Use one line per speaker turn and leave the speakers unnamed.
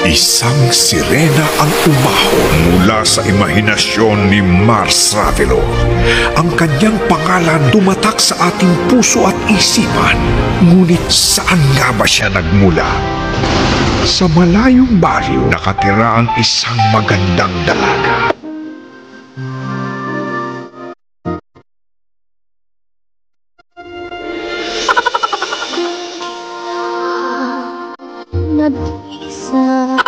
Isang sirena ang umahon mula sa imahinasyon ni Mars Ravelo. Ang kanyang pangalan tumatak sa ating puso at isipan. Ngunit saan nga ba siya nagmula? Sa malayong baryo, nakatira ang isang magandang dalaga.
Nag-isa